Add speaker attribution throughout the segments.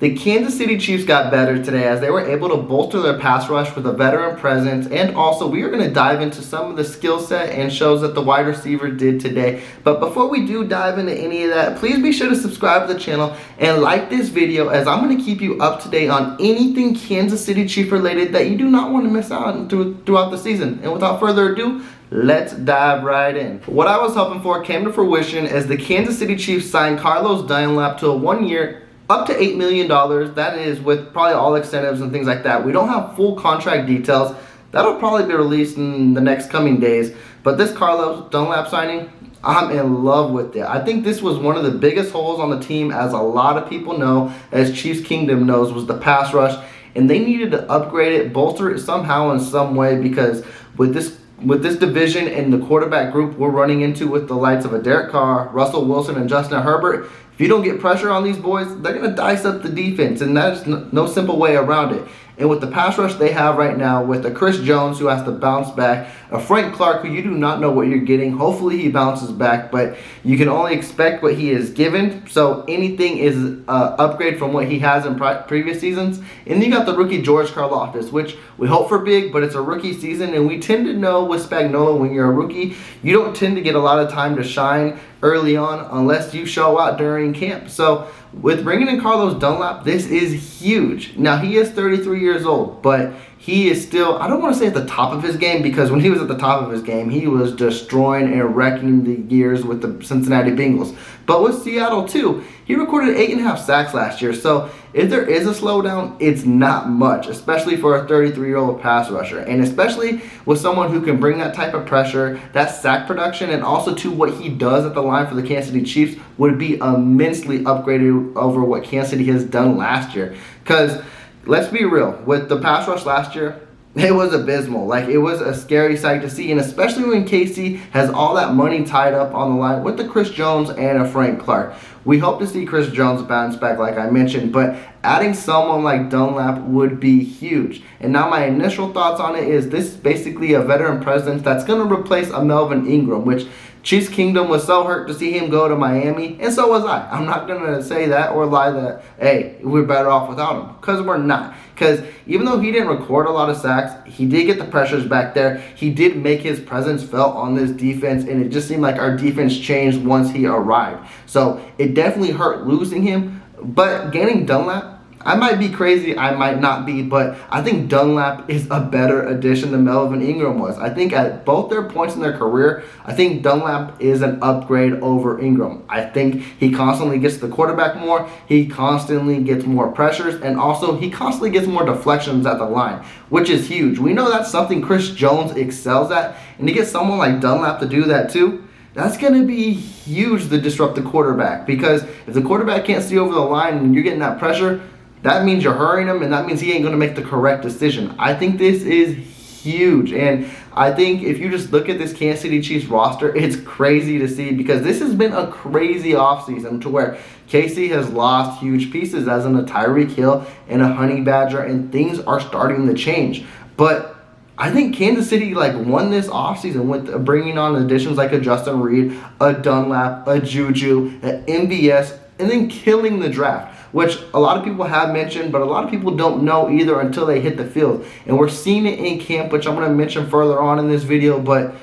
Speaker 1: The Kansas City Chiefs got better today as they were able to bolster their pass rush with a veteran presence, and also we are going to dive into some of the skill set and shows that the wide receiver did today. But before we do dive into any of that, please be sure to subscribe to the channel and like this video, as I'm going to keep you up to date on anything Kansas City Chief related that you do not want to miss out on throughout the season. And without further ado, let's dive right in. What I was hoping for came to fruition as the Kansas City Chiefs signed Carlos Dunlap to a 1-year, up to $8 million. That is with probably all incentives and things like that. We don't have full contract details. That'll probably be released in the next coming days. But this Carlos Dunlap signing, I'm in love with it. I think this was one of the biggest holes on the team, as a lot of people know, as Chiefs Kingdom knows, was the pass rush. And they needed to upgrade it, bolster it somehow in some way, because with this division and the quarterback group we're running into with the likes of a Derek Carr, Russell Wilson, and Justin Herbert, if you don't get pressure on these boys, they're going to dice up the defense, and that's no simple way around it. And with the pass rush they have right now, with a Chris Jones who has to bounce back, a Frank Clark who you do not know what you're getting. Hopefully he bounces back, but you can only expect what he is given. So anything is an upgrade from what he has in previous seasons. And then you got the rookie George Karlaftis, which we hope for big, but it's a rookie season, and we tend to know with Spagnuolo, when you're a rookie, you don't tend to get a lot of time to shine early on unless you show out during camp. So with bringing in Carlos Dunlap, this is huge. Now, he is 33 years old, but he is still, I don't want to say at the top of his game, because when he was at the top of his game, he was destroying and wrecking the gears with the Cincinnati Bengals. But with Seattle too, he recorded 8.5 sacks last year. So if there is a slowdown, it's not much, especially for a 33-year-old pass rusher. And especially with someone who can bring that type of pressure, that sack production, and also to what he does at the line for the Kansas City Chiefs would be immensely upgraded over what Kansas City has done last year. Because let's be real, with the pass rush last year, it was abysmal. Like, it was a scary sight to see, and especially when KC has all that money tied up on the line with the Chris Jones and a Frank Clark. We hope to see Chris Jones bounce back, like I mentioned, but adding someone like Dunlap would be huge. And now my initial thoughts on it is this is basically a veteran presence that's going to replace a Melvin Ingram, which Chiefs Kingdom was so hurt to see him go to Miami, and so was I. I'm not going to say that or lie that, hey, we're better off without him, because we're not. Because even though he didn't record a lot of sacks, he did get the pressures back there. He did make his presence felt on this defense, and it just seemed like our defense changed once he arrived. So it definitely hurt losing him, but gaining Dunlap, I might be crazy, I might not be, but I think Dunlap is a better addition than Melvin Ingram was. I think at both their points in their career, I think Dunlap is an upgrade over Ingram. I think he constantly gets the quarterback more, he constantly gets more pressures, and also he constantly gets more deflections at the line, which is huge. We know that's something Chris Jones excels at, and to get someone like Dunlap to do that too, that's going to be huge to disrupt the quarterback, because if the quarterback can't see over the line and you're getting that pressure, that means you're hurrying him, and that means he ain't going to make the correct decision. I think this is huge, and I think if you just look at this Kansas City Chiefs roster, it's crazy to see, because this has been a crazy offseason to where KC has lost huge pieces, as in a Tyreek Hill and a Honey Badger, and things are starting to change. But I think Kansas City won this offseason with bringing on additions like a Justin Reed, a Dunlap, a Juju, an MVS, and then killing the draft, which a lot of people have mentioned, but a lot of people don't know either until they hit the field. And we're seeing it in camp, which I'm going to mention further on in this video. But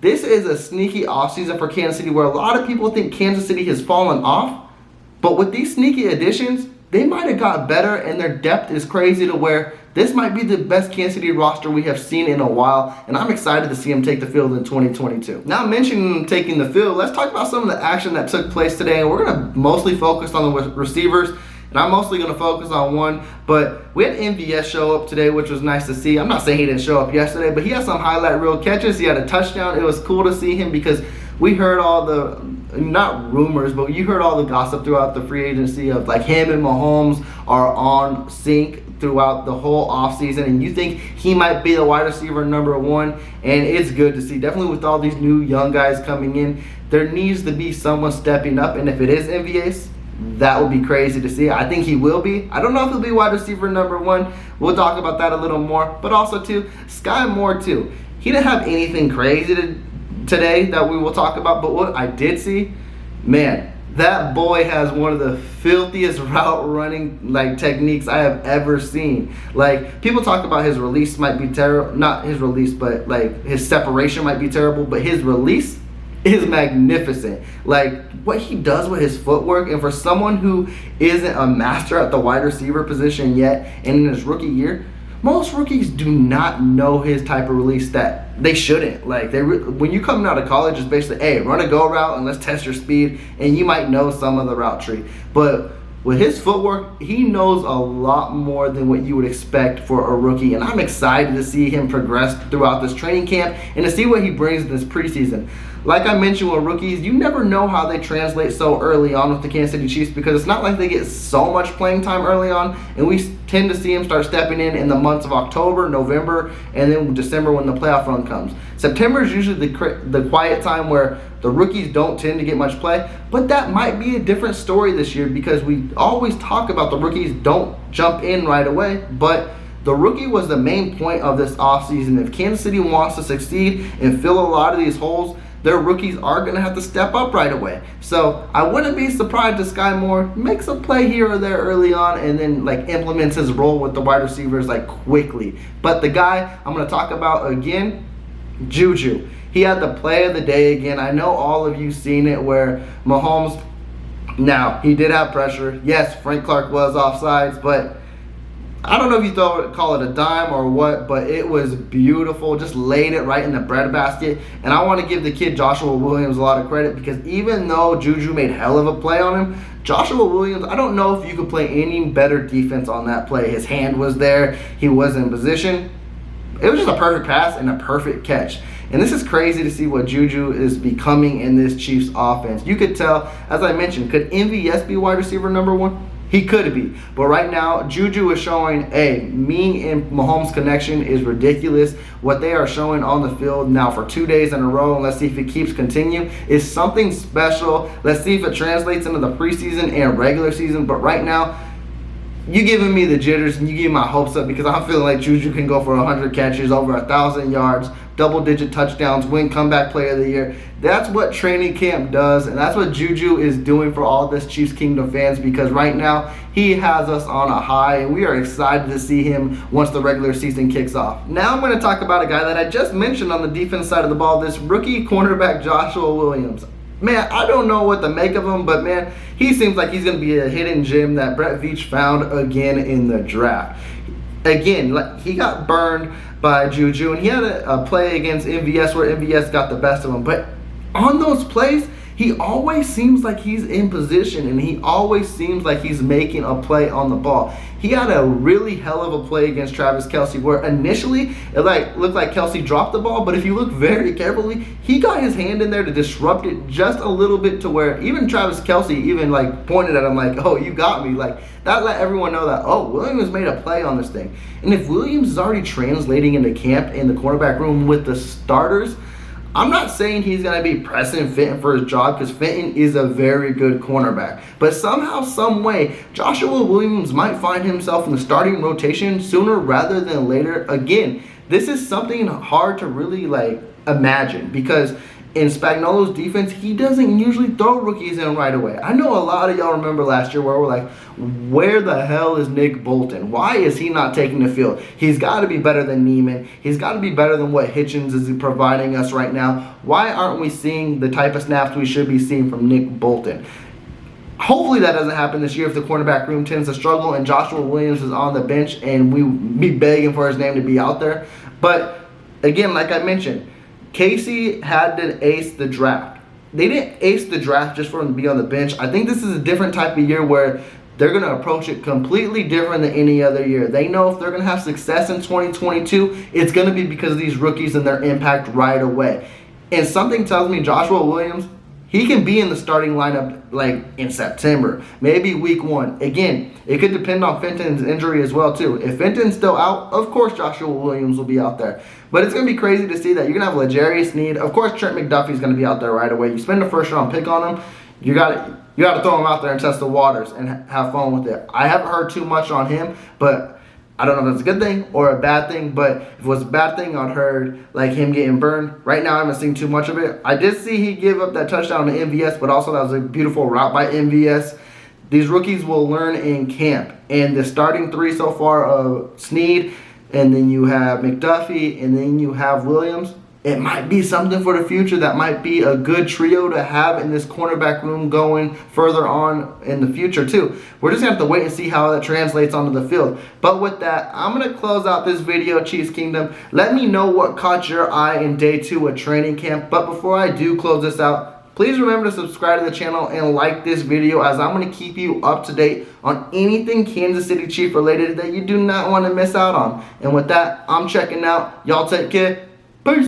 Speaker 1: this is a sneaky offseason for Kansas City, where a lot of people think Kansas City has fallen off. But with these sneaky additions, they might have got better, and their depth is crazy to where this might be the best Kansas City roster we have seen in a while, and I'm excited to see him take the field in 2022. Now, mentioning him taking the field, let's talk about some of the action that took place today, and we're going to mostly focus on the receivers, and I'm mostly going to focus on one, but we had MVS show up today, which was nice to see. I'm not saying he didn't show up yesterday, but he had some highlight reel catches. He had a touchdown. It was cool to see him, because we heard all the, not rumors, but you heard all the gossip throughout the free agency of him and Mahomes are on sync throughout the whole offseason, and you think he might be the wide receiver #1, and it's good to see. Definitely with all these new young guys coming in, there needs to be someone stepping up, and if it is MVS, that would be crazy to see. I think he will be. I don't know if he'll be wide receiver #1. We'll talk about that a little more, but also too, Sky Moore too. He didn't have anything crazy today that we will talk about, but what I did see, man, That boy has one of the filthiest route running like techniques I have ever seen. Like, people talk about his release might be terrible, not his release, but like his separation might be terrible, but his release is magnificent. Like, what he does with his footwork, and for someone who isn't a master at the wide receiver position yet, and in his rookie year, most rookies do not know his type of release that they shouldn't. Like, when you come out of college, it's basically, hey, run a go route and let's test your speed, and you might know some of the route tree. But with his footwork, he knows a lot more than what you would expect for a rookie, and I'm excited to see him progress throughout this training camp and to see what he brings this preseason. Like I mentioned with rookies, you never know how they translate so early on with the Kansas City Chiefs, because it's not like they get so much playing time early on, and we tend to see them start stepping in the months of October, November, and then December when the playoff run comes. September is usually the quiet time where the rookies don't tend to get much play, but that might be a different story this year, because we always talk about the rookies don't jump in right away, but the rookie was the main point of this offseason. If Kansas City wants to succeed and fill a lot of these holes, their rookies are going to have to step up right away. So I wouldn't be surprised if Sky Moore makes a play here or there early on and then like implements his role with the wide receivers like quickly. But the guy I'm going to talk about again, Juju. He had the play of the day again. I know all of you seen it where Mahomes, now he did have pressure. Yes, Frank Clark was offsides, but I don't know if you call it a dime or what, but it was beautiful. Just laid it right in the breadbasket. And I want to give the kid Joshua Williams a lot of credit, because even though Juju made hell of a play on him, Joshua Williams, I don't know if you could play any better defense on that play. His hand was there. He was in position. It was just a perfect pass and a perfect catch. And this is crazy to see what Juju is becoming in this Chiefs offense. You could tell, as I mentioned, could MVS be wide receiver number one? He could be. But right now, Juju is showing, hey, me and Mahomes' connection is ridiculous. What they are showing on the field now for 2 days in a row, and let's see if it keeps continuing, is something special. Let's see if it translates into the preseason and regular season. But right now, you giving me the jitters and you giving my hopes up, because I'm feeling like Juju can go for 100 catches, over 1,000 yards, double-digit touchdowns, win comeback player of the year. That's what training camp does, and that's what Juju is doing for all this Chiefs Kingdom fans, because right now he has us on a high, and we are excited to see him once the regular season kicks off. Now I'm going to talk about a guy that I just mentioned on the defense side of the ball, this rookie cornerback Joshua Williams. Man, I don't know what to make of him, but man, he seems like he's going to be a hidden gem that Brett Veach found again in the draft. Again, like, he got burned by Juju, and he had a play against MVS where MVS got the best of him. But on those plays, he always seems like he's in position, and he always seems like he's making a play on the ball. He had a really hell of a play against Travis Kelce where initially it looked like Kelce dropped the ball, but if you look very carefully, he got his hand in there to disrupt it just a little bit, to where even Travis Kelce even like pointed at him like, oh, you got me. Like, that let everyone know that, oh, Williams made a play on this thing. And if Williams is already translating into camp in the cornerback room with the starters, I'm not saying he's going to be pressing Fenton for his job, because Fenton is a very good cornerback. But somehow, some way, Joshua Williams might find himself in the starting rotation sooner rather than later. Again, this is something hard to really imagine, because in Spagnuolo's defense, he doesn't usually throw rookies in right away. I know a lot of y'all remember last year where we're like, where the hell is Nick Bolton? Why is he not taking the field? He's got to be better than Neiman. He's got to be better than what Hitchens is providing us right now. Why aren't we seeing the type of snaps we should be seeing from Nick Bolton? Hopefully that doesn't happen this year if the cornerback room tends to struggle and Joshua Williams is on the bench and we be begging for his name to be out there. But again, like I mentioned, Casey had to ace the draft. They didn't ace the draft just for him to be on the bench. I think this is a different type of year where they're going to approach it completely different than any other year. They know if they're going to have success in 2022, it's going to be because of these rookies and their impact right away. And something tells me Joshua Williams, he can be in the starting lineup in September, maybe week 1. Again, it could depend on Fenton's injury as well too. If Fenton's still out, of course Joshua Williams will be out there. But it's going to be crazy to see that. You're going to have L'Jarius Sneed. Of course Trent McDuffie's going to be out there right away. You spend a first round pick on him, you got to throw him out there and test the waters and have fun with it. I haven't heard too much on him, but I don't know if that's a good thing or a bad thing, but if it was a bad thing, I'd heard like him getting burned. Right now, I haven't seen too much of it. I did see he give up that touchdown to MVS, but also that was a beautiful route by MVS. These rookies will learn in camp. And the starting three so far of Snead, and then you have McDuffie, and then you have Williams. It might be something for the future. That might be a good trio to have in this cornerback room going further on in the future too. We're just going to have to wait and see how that translates onto the field. But with that, I'm going to close out this video, Chiefs Kingdom. Let me know what caught your eye in day 2 of training camp. But before I do close this out, please remember to subscribe to the channel and like this video, as I'm going to keep you up to date on anything Kansas City Chief related that you do not want to miss out on. And with that, I'm checking out. Y'all take care.